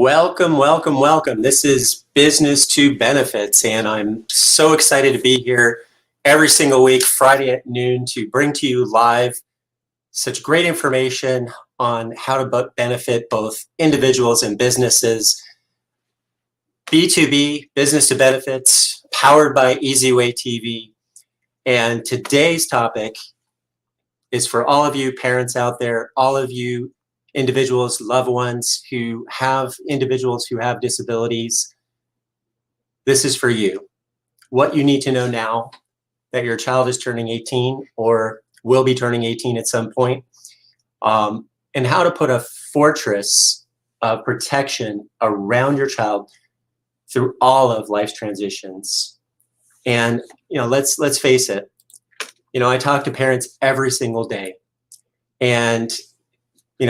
Welcome, welcome, welcome. This is Business to Benefits, and I'm so excited to be here every single week, Friday at noon, to bring to you live such great information on how to benefit both individuals and businesses. B2B, Business to Benefits, powered by EasyWay TV. And today's topic is for all of you parents out there, all of you individuals, loved ones who have individuals who have disabilities. This is for you. What you need to know now that your child is turning 18 or will be turning 18 at some point, and how to put a fortress of protection around your child through all of life's transitions. And let's face it, I talk to parents every single day, and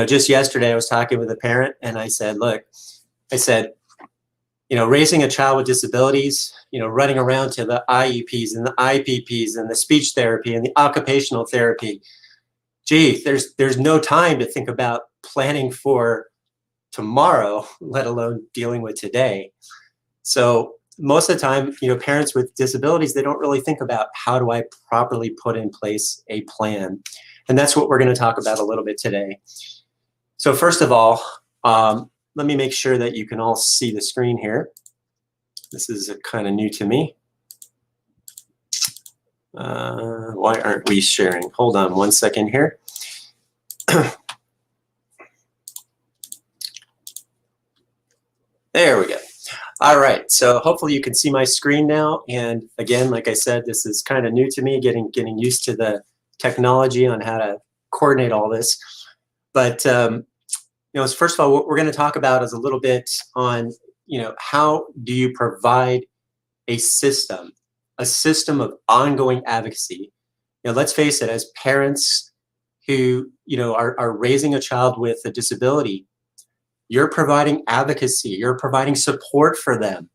just yesterday I was talking with a parent and I said, raising a child with disabilities, running around to the IEPs and the IPPs and the speech therapy and the occupational therapy, gee, there's no time to think about planning for tomorrow, let alone dealing with today. So most of the time, parents with disabilities, they don't really think about how do I properly put in place a plan. And that's what we're going to talk about a little bit today. So first of all, let me make sure that you can all see the screen here. This is kind of new to me. Why aren't we sharing? Hold on one second here. There we go. All right, so hopefully you can see my screen now. And again, like I said, this is kind of new to me, getting used to the technology on how to coordinate all this. But first of all, what we're going to talk about is a little bit on, how do you provide a system of ongoing advocacy. Let's face it, as parents who, are raising a child with a disability, you're providing advocacy, you're providing support for them.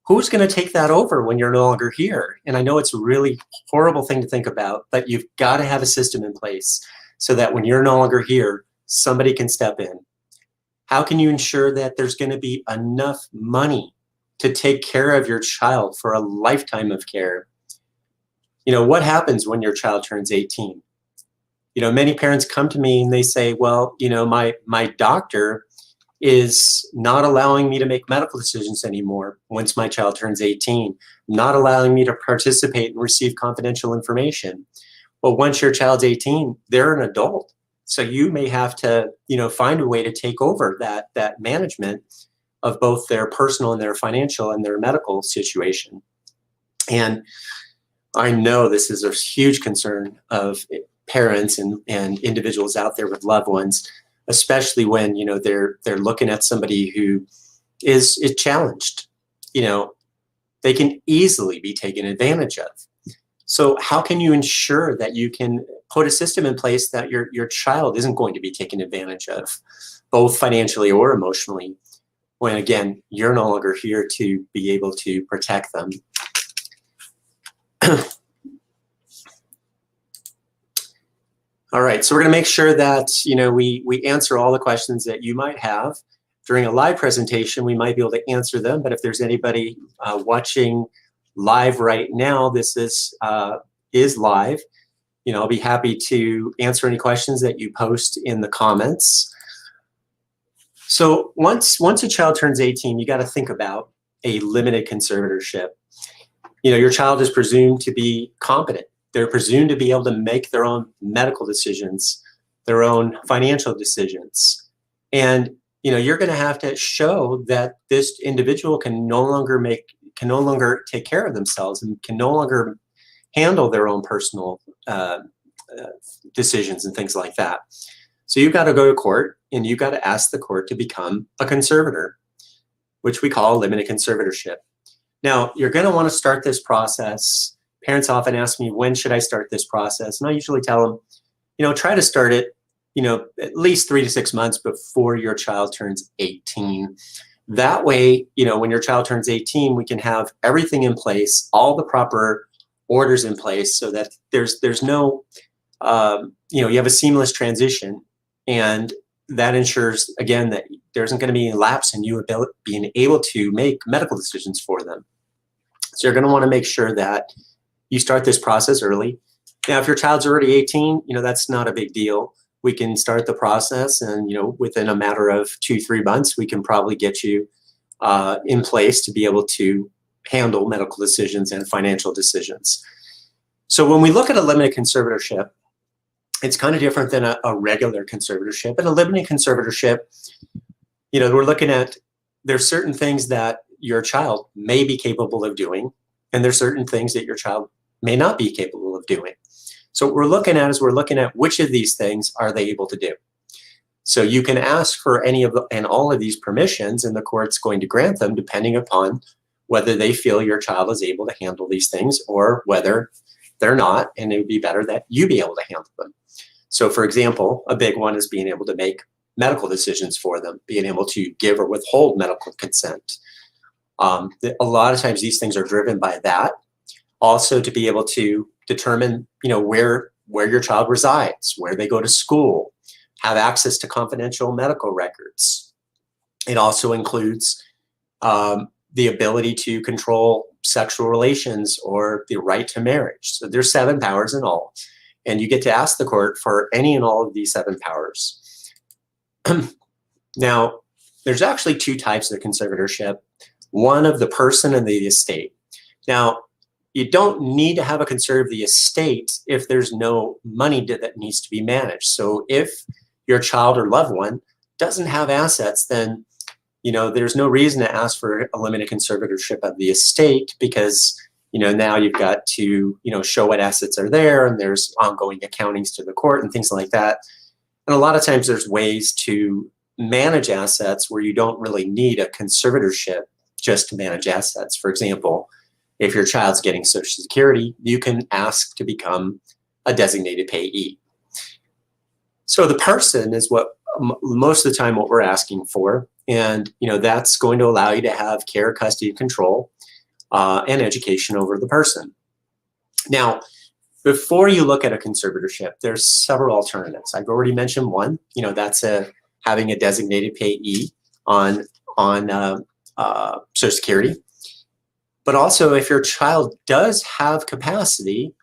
Who's going to take that over when you're no longer here? And I know it's a really horrible thing to think about, but you've got to have a system in place so that when you're no longer here, somebody can step in. How can you ensure that there's going to be enough money to take care of your child for a lifetime of care? What happens when your child turns 18? Many parents come to me and they say, well, my doctor is not allowing me to make medical decisions anymore once my child turns 18, not allowing me to participate and receive confidential information. Well, once your child's 18, they're an adult. So you may have to, find a way to take over that management of both their personal and their financial and their medical situation. And I know this is a huge concern of parents and individuals out there with loved ones, especially when, they're looking at somebody who is challenged. They can easily be taken advantage of. So how can you ensure that you can put a system in place that your child isn't going to be taken advantage of, both financially or emotionally, when, again, you're no longer here to be able to protect them? All right, so we're going to make sure that, we answer all the questions that you might have. During a live presentation, we might be able to answer them, but if there's anybody watching live right now, this is live. I'll be happy to answer any questions that you post in the comments. So once a child turns 18, you got to think about a limited conservatorship. Your child is presumed to be competent. They're presumed to be able to make their own medical decisions, their own financial decisions. And, you're going to have to show that this individual can no longer take care of themselves and can no longer handle their own personal decisions and things like that. So you've got to go to court and you've got to ask the court to become a conservator, which we call limited conservatorship. Now, you're going to want to start this process. Parents often ask me, when should I start this process? And I usually tell them, try to start it, at least 3 to 6 months before your child turns 18. That way, when your child turns 18, we can have everything in place, all the proper orders in place, so that there's no, you have a seamless transition. And that ensures, again, that there isn't going to be a lapse in you being able to make medical decisions for them. So you're going to want to make sure that you start this process early. Now, if your child's already 18, that's not a big deal. We can start the process, and within a matter of 2-3 months, we can probably get you in place to be able to handle medical decisions and financial decisions. So when we look at a limited conservatorship, it's kind of different than a regular conservatorship. In a limited conservatorship, we're looking at, there's certain things that your child may be capable of doing, and there's certain things that your child may not be capable of doing. So what we're looking at which of these things are they able to do. So you can ask for any of and all of these permissions, and the court's going to grant them depending upon whether they feel your child is able to handle these things or whether they're not, and it would be better that you be able to handle them. So for example, a big one is being able to make medical decisions for them, being able to give or withhold medical consent. A lot of times these things are driven by that. Also to be able to determine, where your child resides, where they go to school, have access to confidential medical records. It also includes the ability to control sexual relations or the right to marriage. So there's 7 powers in all, and you get to ask the court for any and all of these 7 powers. Now, there's actually 2 types of conservatorship, one of the person and the estate. Now, you don't need to have a conservator of the estate if there's no money that needs to be managed. So if your child or loved one doesn't have assets, then there's no reason to ask for a limited conservatorship of the estate, because now you've got to show what assets are there, and there's ongoing accountings to the court and things like that. And a lot of times there's ways to manage assets where you don't really need a conservatorship just to manage assets. For example, if your child's getting Social Security, you can ask to become a designated payee. So the person is what most of the time what we're asking for, and that's going to allow you to have care, custody, control, and education over the person. Now, before you look at a conservatorship, there's several alternatives. I've already mentioned one. That's having a designated payee on Social Security. But also, if your child does have capacity,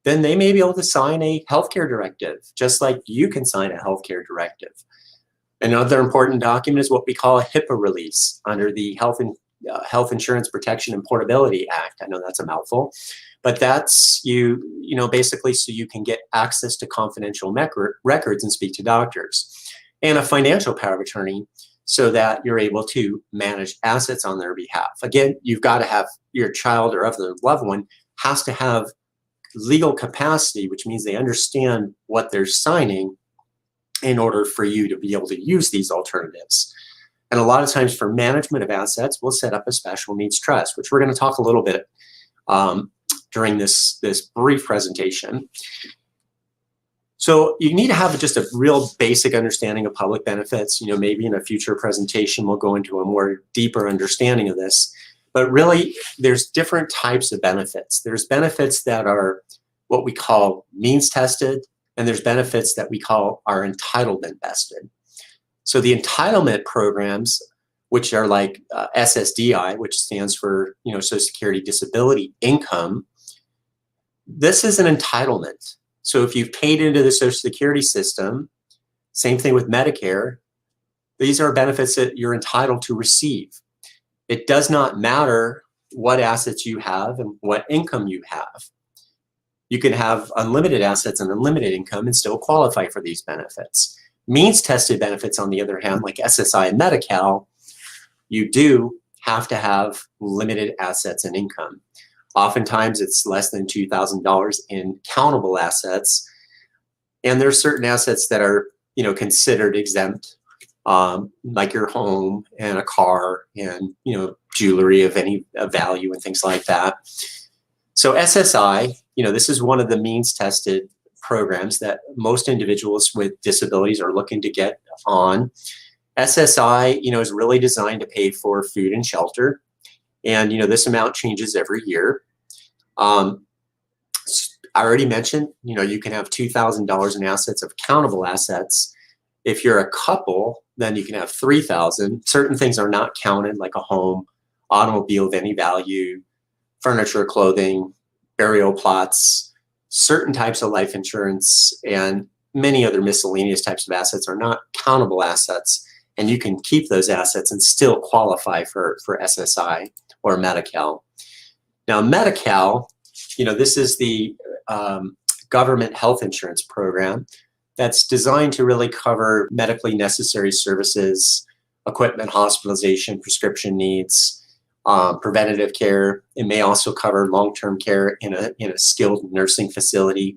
then they may be able to sign a healthcare directive, just like you can sign a healthcare directive. Another important document is what we call a HIPAA release under the Health Insurance Protection and Portability Act. I know that's a mouthful, but that's basically so you can get access to confidential records and speak to doctors, and a financial power of attorney so that you're able to manage assets on their behalf. Again, you've got to have your child or other loved one has to have legal capacity, which means they understand what they're signing in order for you to be able to use these alternatives. And a lot of times for management of assets, we'll set up a special needs trust, which we're going to talk a little bit during this brief presentation. So you need to have just a real basic understanding of public benefits. Maybe in a future presentation, we'll go into a more deeper understanding of this. But really, there's different types of benefits. There's benefits that are what we call means tested, and there's benefits that we call are entitlement vested. So the entitlement programs, which are like SSDI, which stands for Social Security Disability Income, this is an entitlement. So if you've paid into the Social Security system, same thing with Medicare, these are benefits that you're entitled to receive. It does not matter what assets you have and what income you have. You can have unlimited assets and unlimited income and still qualify for these benefits. Means-tested benefits, on the other hand, like SSI and Medi-Cal, you do have to have limited assets and income. Oftentimes, it's less than $2,000 in countable assets, and there's certain assets that are, considered exempt, like your home and a car and jewelry of any value and things like that. So SSI, this is one of the means-tested programs that most individuals with disabilities are looking to get on. SSI, is really designed to pay for food and shelter. And, this amount changes every year. I already mentioned, you can have $2,000 in assets of countable assets. If you're a couple, then you can have 3,000. Certain things are not counted, like a home, automobile of any value, furniture, clothing, burial plots. Certain types of life insurance and many other miscellaneous types of assets are not countable assets, and you can keep those assets and still qualify for SSI or Medi-Cal. Now, Medi-Cal, this is the government health insurance program that's designed to really cover medically necessary services, equipment, hospitalization, prescription needs, preventative care. It may also cover long-term care in a skilled nursing facility.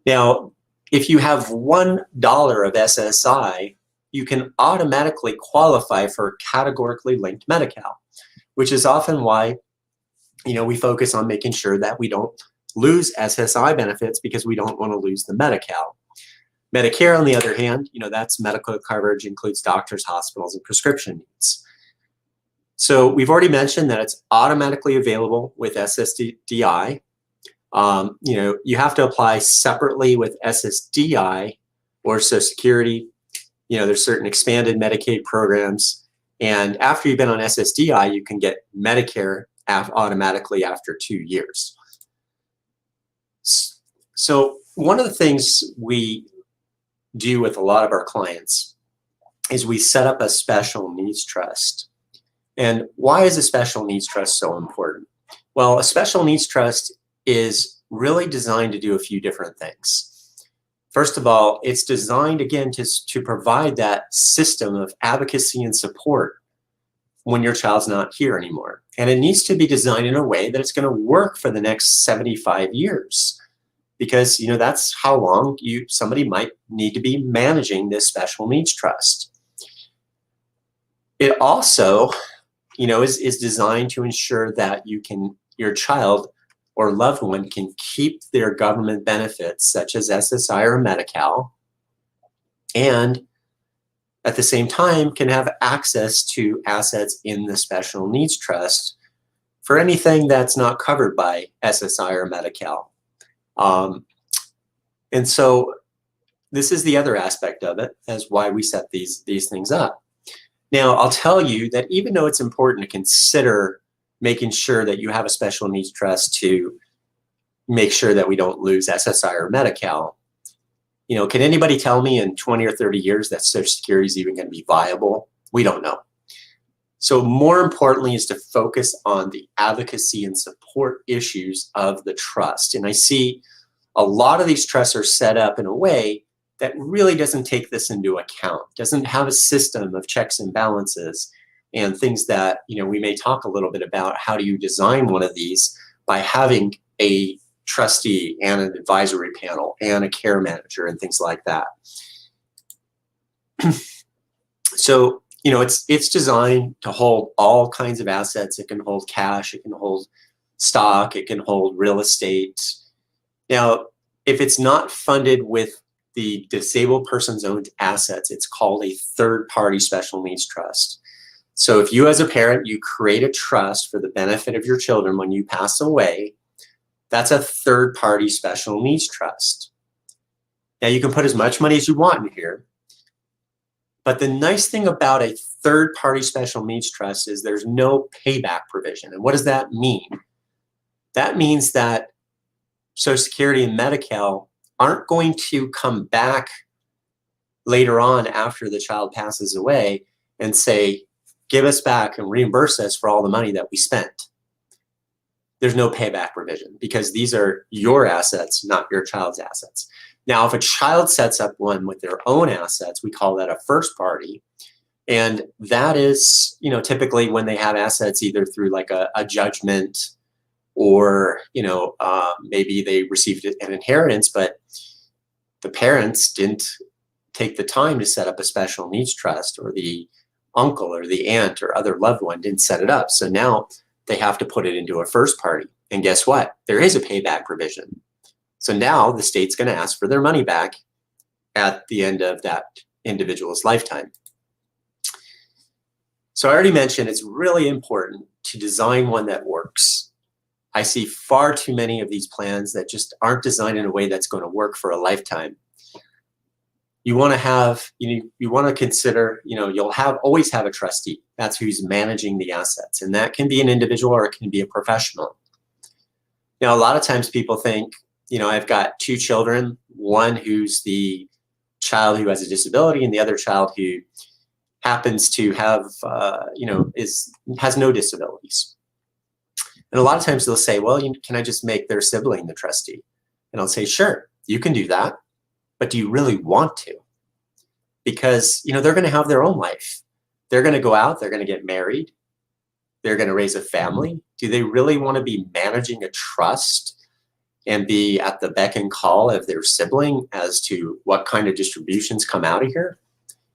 Now, if you have $1 of SSI, you can automatically qualify for categorically linked Medi-Cal, which is often why we focus on making sure that we don't lose SSI benefits, because we don't want to lose the Medi-Cal. Medicare, on the other hand, that's medical coverage, includes doctors, hospitals, and prescription needs. So we've already mentioned that it's automatically available with SSDI. You have to apply separately with SSDI or Social Security. There's certain expanded Medicaid programs. And after you've been on SSDI, you can get Medicare automatically after 2 years. So one of the things we do with a lot of our clients is we set up a special needs trust. And why is a special needs trust so important? Well, a special needs trust is really designed to do a few different things. First of all, it's designed, again, to provide that system of advocacy and support when your child's not here anymore. And it needs to be designed in a way that it's going to work for the next 75 years. Because that's how long somebody might need to be managing this special needs trust. It also, is designed to ensure that your child or loved one can keep their government benefits, such as SSI or Medi-Cal, and at the same time can have access to assets in the special needs trust for anything that's not covered by SSI or Medi-Cal. And so this is the other aspect of it, as why we set these things up. Now, I'll tell you that even though it's important to consider making sure that you have a special needs trust to make sure that we don't lose SSI or Medi-Cal, can anybody tell me in 20 or 30 years that Social Security is even going to be viable? We don't know. So more importantly is to focus on the advocacy and support issues of the trust. And I see a lot of these trusts are set up in a way that really doesn't take this into account, doesn't have a system of checks and balances and things that, we may talk a little bit about. How do you design one of these by having a trustee and an advisory panel and a care manager and things like that. So, it's designed to hold all kinds of assets. It can hold cash, it can hold stock, it can hold real estate. Now, if it's not funded with the disabled person's owned assets, it's called a third-party special needs trust. So if you as a parent, you create a trust for the benefit of your children when you pass away, that's a third-party special needs trust. Now, you can put as much money as you want in here, but the nice thing about a third-party special needs trust is there's no payback provision. And what does that mean? That means that Social Security and Medi-Cal aren't going to come back later on after the child passes away and say, give us back and reimburse us for all the money that we spent. There's no payback provision because these are your assets, not your child's assets. Now, if a child sets up one with their own assets, we call that a first party. And that is, typically when they have assets either through like a judgment or, maybe they received an inheritance, but the parents didn't take the time to set up a special needs trust, or the uncle or the aunt or other loved one didn't set it up. So now they have to put it into a first party. And guess what? There is a payback provision. So now the state's going to ask for their money back at the end of that individual's lifetime. So I already mentioned it's really important to design one that works. I see far too many of these plans that just aren't designed in a way that's going to work for a lifetime. you want to have, you want to consider, you'll always have a trustee. That's who's managing the assets. And that can be an individual or it can be a professional. Now, a lot of times people think, I've got two children, one who's the child who has a disability and the other child who happens to have, has no disabilities. And a lot of times they'll say, well, can I just make their sibling the trustee? And I'll say, sure, you can do that. But do you really want to? Because, they're going to have their own life. They're going to go out, they're going to get married, they're going to raise a family. Do they really want to be managing a trust and be at the beck and call of their sibling as to what kind of distributions come out of here?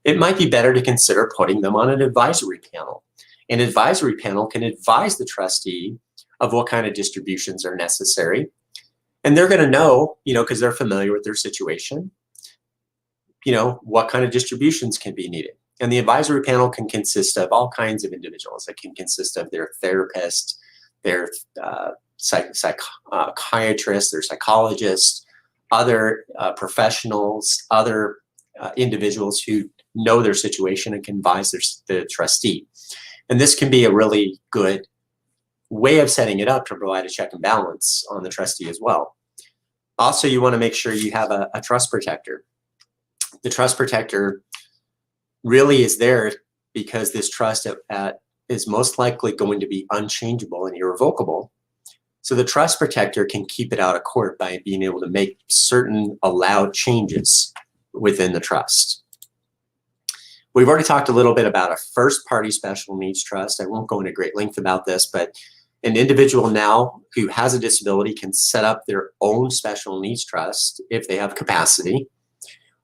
It might be better to consider putting them on an advisory panel. An advisory panel can advise the trustee of what kind of distributions are necessary. And they're going to know, because they're familiar with their situation, what kind of distributions can be needed. And the advisory panel can consist of all kinds of individuals. It can consist of their therapist, their psychiatrist, their psychologist, other professionals, other individuals who know their situation and can advise the trustee. And this can be a really good way of setting it up to provide a check and balance on the trustee as well. Also, you want to make sure you have a trust protector. The trust protector really is there because this trust is most likely going to be unchangeable and irrevocable. So the trust protector can keep it out of court by being able to make certain allowed changes within the trust. We've already talked a little bit about a first-party special needs trust. I won't go into great length about this, but an individual now who has a disability can set up their own special needs trust if they have capacity.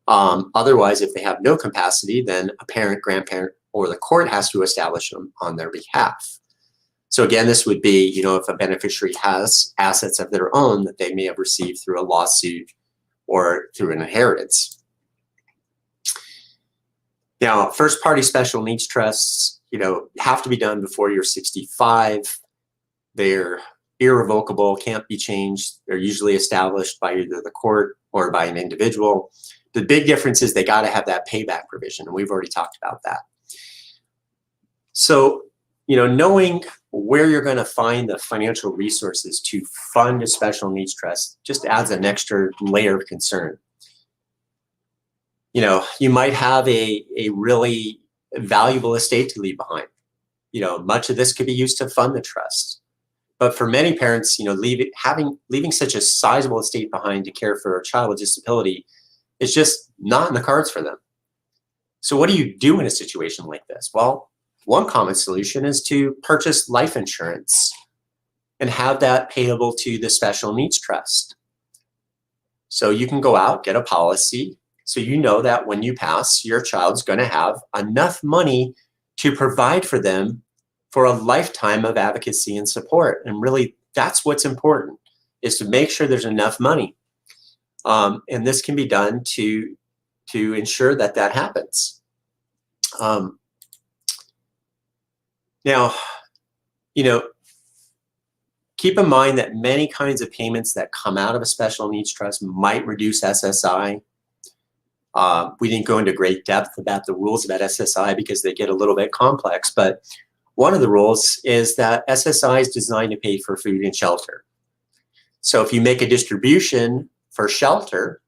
Otherwise, if they have no capacity, then a parent, grandparent, or the court has to establish them on their behalf. So again, this would be, if a beneficiary has assets of their own that they may have received through a lawsuit or through an inheritance. Now, first-party special needs trusts, have to be done before you're 65. They're irrevocable, can't be changed. They're usually established by either the court or by an individual. The big difference is they got to have that payback provision, and we've already talked about that. So, knowing where you're going to find the financial resources to fund a special needs trust just adds an extra layer of concern. You might have a really valuable estate to leave behind. Much of this could be used to fund the trust. But for many parents, leaving such a sizable estate behind to care for a child with disability is just not in the cards for them. So what do you do in a situation like this? Well, one common solution is to purchase life insurance and have that payable to the special needs trust. So you can go out, get a policy, so you know that when you pass, your child's going to have enough money to provide for them for a lifetime of advocacy and support. And really, that's what's important, is to make sure there's enough money. And this can be done to ensure that that happens. Now, keep in mind that many kinds of payments that come out of a special needs trust might reduce SSI. We didn't go into great depth about the rules about SSI because they get a little bit complex, but one of the rules is that SSI is designed to pay for food and shelter. So if you make a distribution for shelter,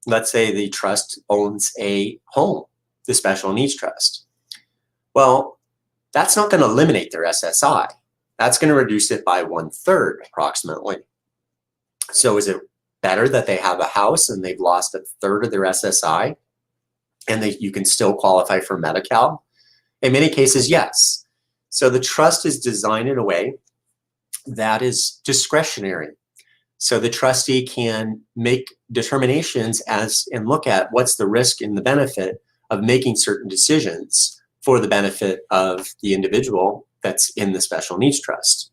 let's say the trust owns a home, the special needs trust. Well, that's not going to eliminate their SSI. That's going to reduce it by 1/3 approximately. So is it better that they have a house and they've lost 1/3 of their SSI and you can still qualify for Medi-Cal? In many cases, yes. So the trust is designed in a way that is discretionary. So the trustee can make determinations and look at what's the risk and the benefit of making certain decisions for the benefit of the individual that's in the special needs trust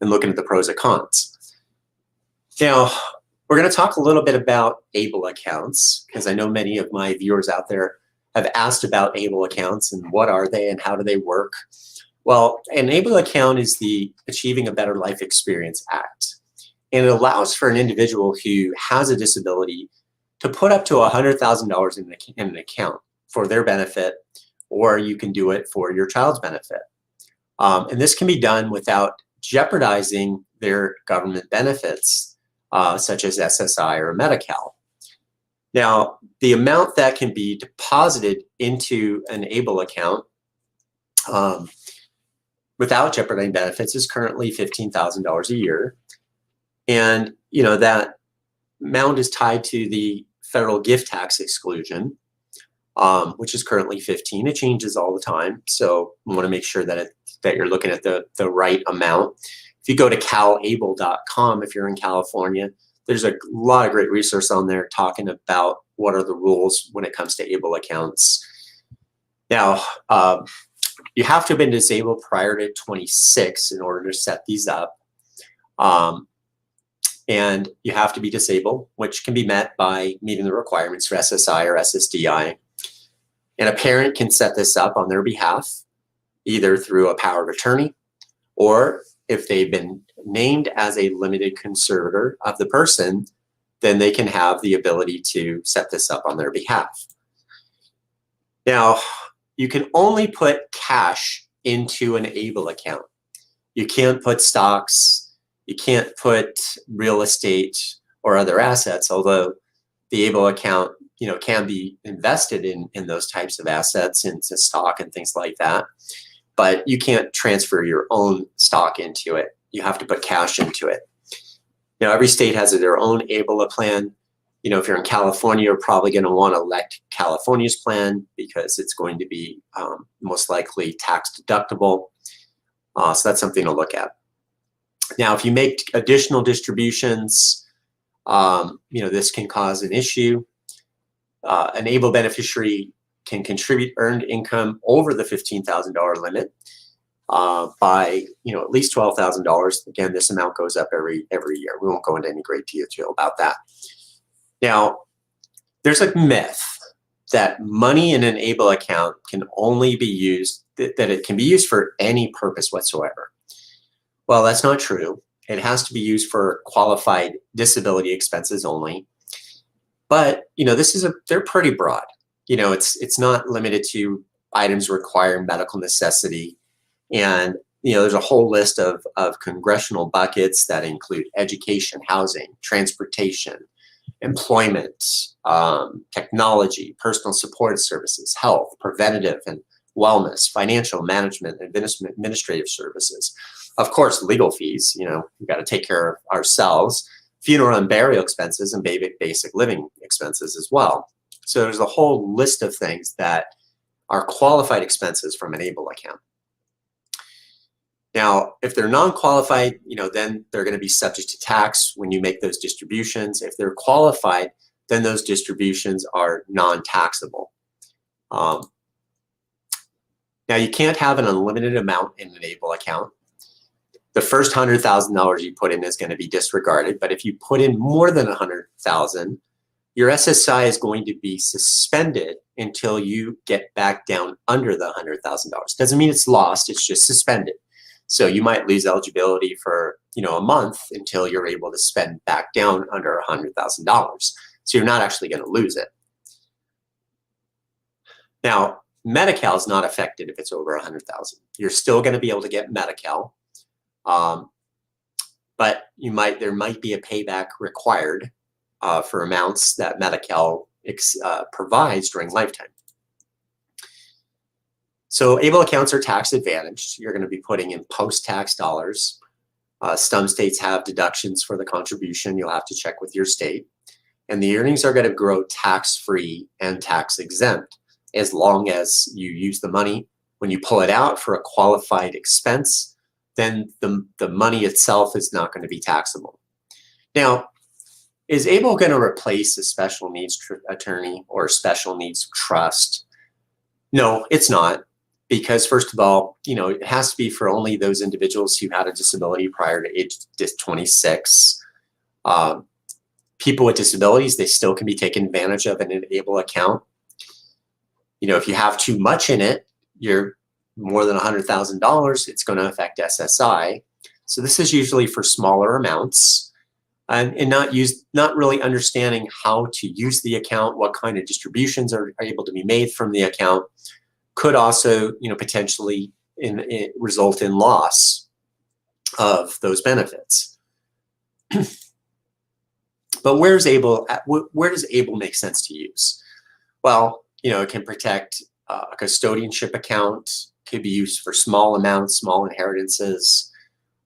and looking at the pros and cons. Now, we're going to talk a little bit about ABLE accounts because I know many of my viewers out there have asked about ABLE accounts and what are they and how do they work. Well, an ABLE account is the Achieving a Better Life Experience Act. And it allows for an individual who has a disability to put up to $100,000 in an account for their benefit, or you can do it for your child's benefit. And this can be done without jeopardizing their government benefits, such as SSI or Medi-Cal. Now, the amount that can be deposited into an ABLE account without jeopardizing benefits is currently $15,000 a year. And that amount is tied to the federal gift tax exclusion, which is currently 15. It changes all the time, so we want to make sure that you're looking at the right amount. If you go to calable.com, if you're in California, there's a lot of great resource on there talking about what are the rules when it comes to ABLE accounts. Now, you have to have been disabled prior to 26 in order to set these up. And you have to be disabled, which can be met by meeting the requirements for SSI or SSDI. And a parent can set this up on their behalf, either through a power of attorney, or if they've been named as a limited conservator of the person, then they can have the ability to set this up on their behalf. Now, you can only put cash into an ABLE account. You can't put stocks, you can't put real estate or other assets, although the ABLE account can be invested in those types of assets, into stock and things like that. But you can't transfer your own stock into it. You have to put cash into it. Now, every state has their own ABLE plan. If you're in California, you're probably going to want to elect California's plan because it's going to be most likely tax deductible. So that's something to look at. Now, if you make additional distributions, this can cause an issue. An ABLE beneficiary can contribute earned income over the $15,000 limit by at least $12,000. Again, this amount goes up every year. We won't go into any great detail about that. Now, there's a myth that money in an ABLE account can only be used, that it can be used for any purpose whatsoever. Well, that's not true. It has to be used for qualified disability expenses only. But they're pretty broad. It's not limited to items requiring medical necessity. And there's a whole list of congressional buckets that include education, housing, transportation, employment, technology, personal support services, health, preventative and wellness, financial management, administrative services. Of course, legal fees, we've got to take care of ourselves, funeral and burial expenses, and basic living expenses as well. So there's a whole list of things that are qualified expenses from an ABLE account. Now, if they're non-qualified, then they're going to be subject to tax when you make those distributions. If they're qualified, then those distributions are non-taxable. Now, you can't have an unlimited amount in an ABLE account. The first $100,000 you put in is going to be disregarded, but if you put in more than $100,000, your SSI is going to be suspended until you get back down under the $100,000. Doesn't mean it's lost, it's just suspended. So you might lose eligibility for a month until you're able to spend back down under $100,000. So you're not actually going to lose it. Now, Medi-Cal is not affected if it's over $100,000. You're still going to be able to get Medi-Cal. But there might be a payback required for amounts that Medi-Cal provides during lifetime. So ABLE accounts are tax advantaged. You're going to be putting in post-tax dollars. Some states have deductions for the contribution. You'll have to check with your state. And the earnings are going to grow tax-free and tax-exempt as long as you use the money. When you pull it out for a qualified expense, then the money itself is not going to be taxable. Now, is ABLE going to replace a special needs attorney or a special needs trust? No, it's not. Because first of all, it has to be for only those individuals who had a disability prior to age 26. People with disabilities, they still can be taken advantage of in an ABLE account. If you have too much in it, you're more than $100,000, it's going to affect SSI. So this is usually for smaller amounts. and not really understanding how to use the account, what kind of distributions are able to be made from the account, could also, potentially result in loss of those benefits. But where does ABLE make sense to use? Well, it can protect a custodianship account, could be used for small amounts, small inheritances.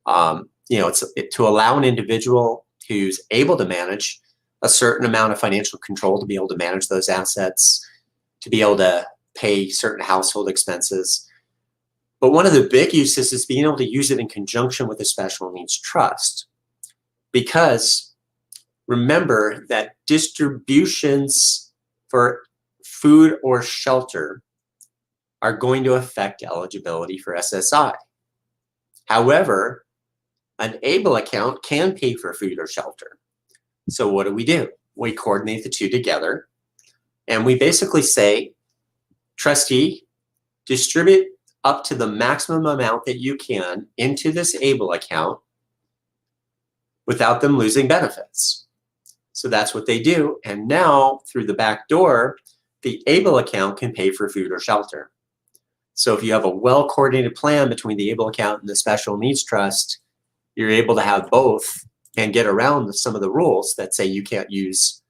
It's to allow an individual who's able to manage a certain amount of financial control to be able to manage those assets, to be able to pay certain household expenses. But one of the big uses is being able to use it in conjunction with a special needs trust. Because remember that distributions for food or shelter are going to affect eligibility for SSI. However, an ABLE account can pay for food or shelter. So what do? We coordinate the two together, and we basically say, trustee, distribute up to the maximum amount that you can into this ABLE account without them losing benefits. So that's what they do. And now, through the back door, the ABLE account can pay for food or shelter. So if you have a well-coordinated plan between the ABLE account and the special needs trust, you're able to have both and get around some of the rules that say you can't use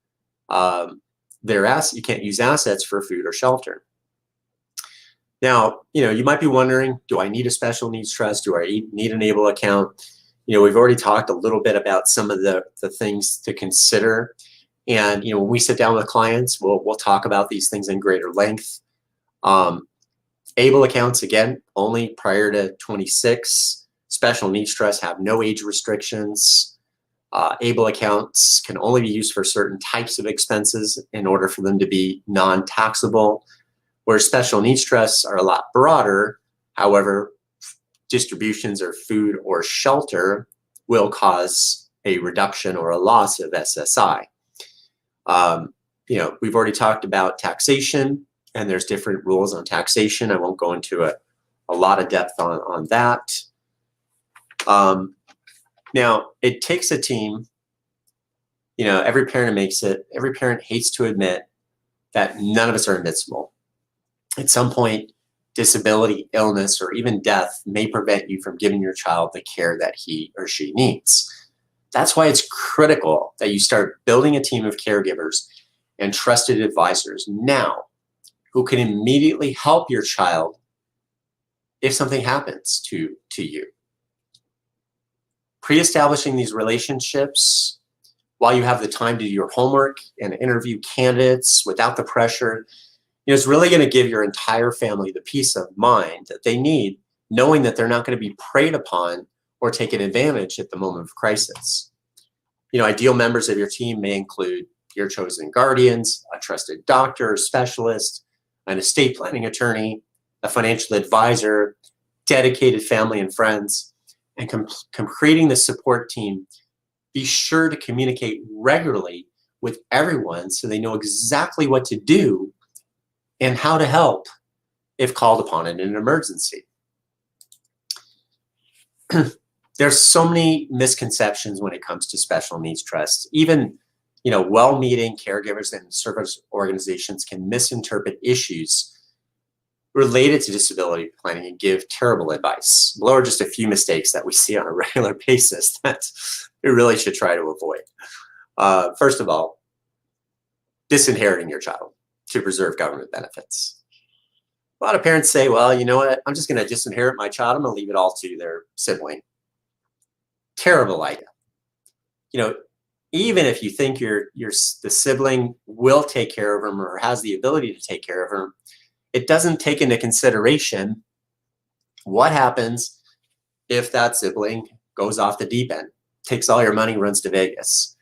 you can't use assets for food or shelter. Now, you might be wondering, do I need a special needs trust? Do I need an ABLE account? We've already talked a little bit about some of the things to consider. And, when we sit down with clients, we'll talk about these things in greater length. ABLE accounts, again, only prior to 26. Special needs trusts have no age restrictions. ABLE accounts can only be used for certain types of expenses in order for them to be non-taxable, where special needs trusts are a lot broader. However, distributions or food or shelter will cause a reduction or a loss of SSI. We've already talked about taxation, and there's different rules on taxation. I won't go into a lot of depth on that. Now, it takes a team. Every parent makes it. Every parent hates to admit that none of us are invincible. At some point, disability, illness, or even death may prevent you from giving your child the care that he or she needs. That's why it's critical that you start building a team of caregivers and trusted advisors now who can immediately help your child if something happens to you. Pre-establishing these relationships while you have the time to do your homework and interview candidates without the pressure, it's really going to give your entire family the peace of mind that they need, knowing that they're not going to be preyed upon or taken advantage at the moment of crisis. Ideal members of your team may include your chosen guardians, a trusted doctor or specialist, an estate planning attorney, a financial advisor, dedicated family and friends. And creating the support team, be sure to communicate regularly with everyone so they know exactly what to do and how to help if called upon in an emergency. There's so many misconceptions when it comes to special needs trusts. Even, well-meaning caregivers and service organizations can misinterpret issues related to disability planning and give terrible advice. Below are just a few mistakes that we see on a regular basis that we really should try to avoid. First of all, disinheriting your child to preserve government benefits. A lot of parents say, well, you know what? I'm just going to disinherit my child. I'm going to leave it all to their sibling. Terrible idea. Even if you think the sibling will take care of them or has the ability to take care of them, it doesn't take into consideration what happens if that sibling goes off the deep end, takes all your money, runs to Vegas.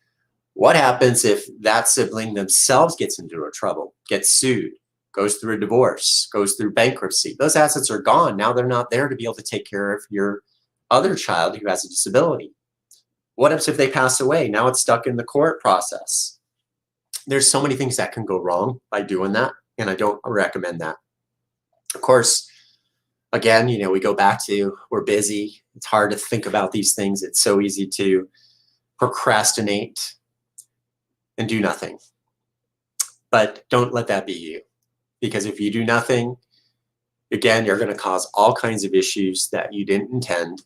What happens if that sibling themselves gets into trouble, gets sued, goes through a divorce, goes through bankruptcy? Those assets are gone. Now they're not there to be able to take care of your other child who has a disability. What if they pass away? Now it's stuck in the court process. There's so many things that can go wrong by doing that, and I don't recommend that. Of course, again, we go back to we're busy. It's hard to think about these things. It's so easy to procrastinate, and do nothing. But don't let that be you, because if you do nothing, again, you're going to cause all kinds of issues that you didn't intend.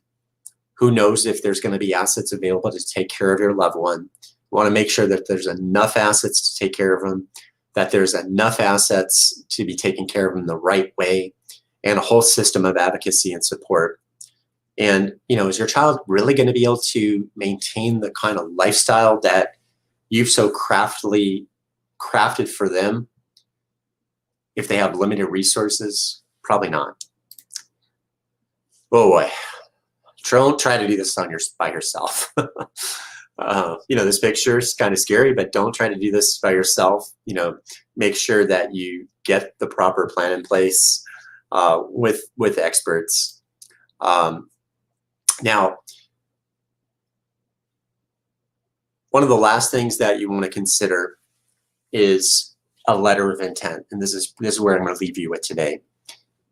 Who knows if there's going to be assets available to take care of your loved one. You want to make sure that there's enough assets to take care of them, that there's enough assets to be taking care of them the right way, and a whole system of advocacy and support. And, you know, is your child really going to be able to maintain the kind of lifestyle that you've so craftily crafted for them if they have limited resources? Probably not. Oh boy. Don't try to do this by yourself. You know, this picture is kind of scary, but don't try to do this by yourself. You know, make sure that you get the proper plan in place with experts. Now, one of the last things that you want to consider is a letter of intent, and this is where I'm going to leave you with today.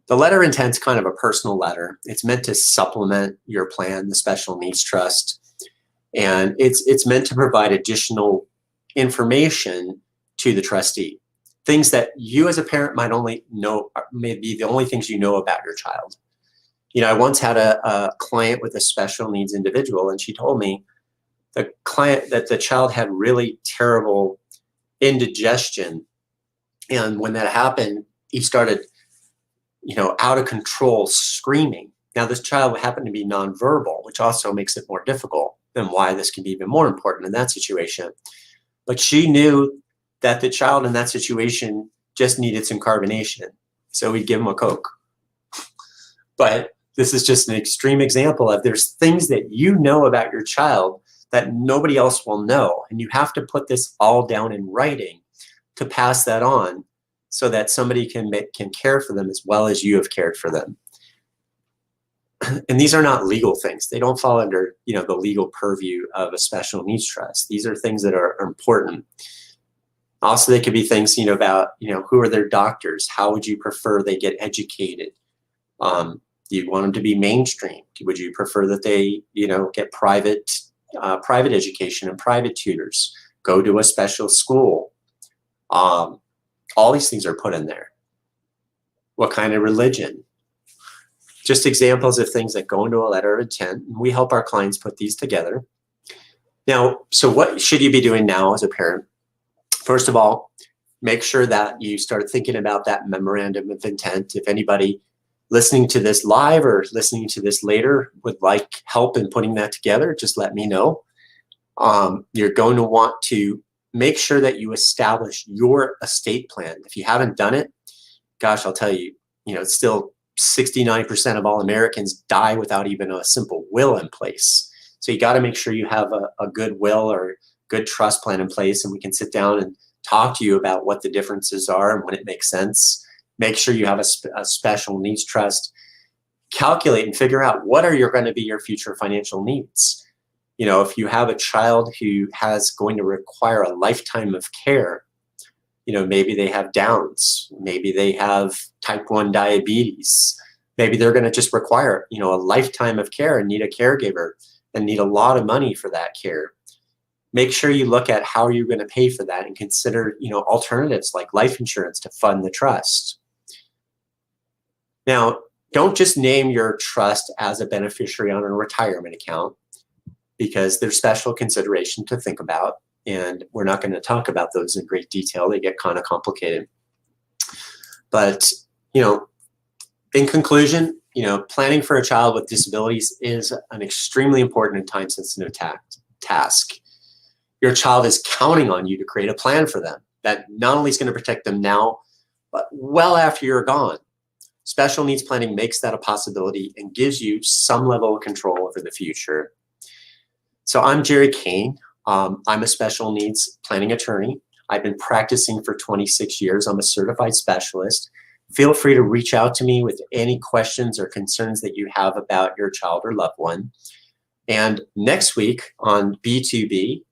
The letter of intent is kind of a personal letter. It's meant to supplement your plan, the special needs trust, and it's meant to provide additional information to the trustee. Things that you as a parent might only know, may be the only things you know about your child. You know, I once had a client with a special needs individual, and she told me the child had really terrible indigestion, and when that happened, he started, you know, out of control screaming. Now, this child happened to be nonverbal, which also makes it more difficult, and why this can be even more important in that situation. But she knew that the child in that situation just needed some carbonation, so we'd give him a Coke. But this is just an extreme example of there's things that you know about your child that nobody else will know, and you have to put this all down in writing to pass that on so that somebody can care for them as well as you have cared for them. And these are not legal things. They don't fall under, you know, the legal purview of a special needs trust. These are things that are important. Also, they could be things, you know, about, you know, who are their doctors? How would you prefer they get educated? Do you want them to be mainstream? Would you prefer that they, you know, get private education and private tutors? Go to a special school? All these things are put in there. What kind of religion? Just examples of things that go into a letter of intent. We help our clients put these together. Now, so what should you be doing now as a parent? First of all, make sure that you start thinking about that memorandum of intent. If anybody listening to this live or listening to this later would like help in putting that together, just let me know. You're going to want to make sure that you establish your estate plan. If you haven't done it, gosh, I'll tell you, you know, it's still 69% of all Americans die without even a simple will in place. So you got to make sure you have a good will or good trust plan in place, and we can sit down and talk to you about what the differences are and when it makes sense. Make sure you have a special needs trust. Calculate and figure out what are going to be your future financial needs. You know, if you have a child who has going to require a lifetime of care, you know, maybe they have Downs, maybe they have type 1 diabetes, maybe they're going to just require, you know, a lifetime of care and need a caregiver and need a lot of money for that care. Make sure you look at how you're going to pay for that and consider, you know, alternatives like life insurance to fund the trust. Now, don't just name your trust as a beneficiary on a retirement account, because there's special consideration to think about, and we're not going to talk about those in great detail. They get kind of complicated. But, you know, in conclusion, you know, planning for a child with disabilities is an extremely important and time-sensitive task. Your child is counting on you to create a plan for them that not only is going to protect them now, but well after you're gone. Special needs planning makes that a possibility and gives you some level of control over the future. So I'm Jerry Kane. I'm a special needs planning attorney. I've been practicing for 26 years. I'm a certified specialist. Feel free to reach out to me with any questions or concerns that you have about your child or loved one. And next week on B2B,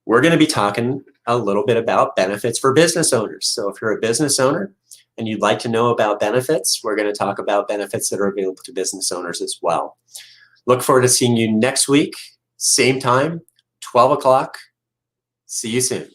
we're going to be talking a little bit about benefits for business owners. So if you're a business owner and you'd like to know about benefits, we're going to talk about benefits that are available to business owners as well. Look forward to seeing you next week, same time, 12 o'clock. See you soon.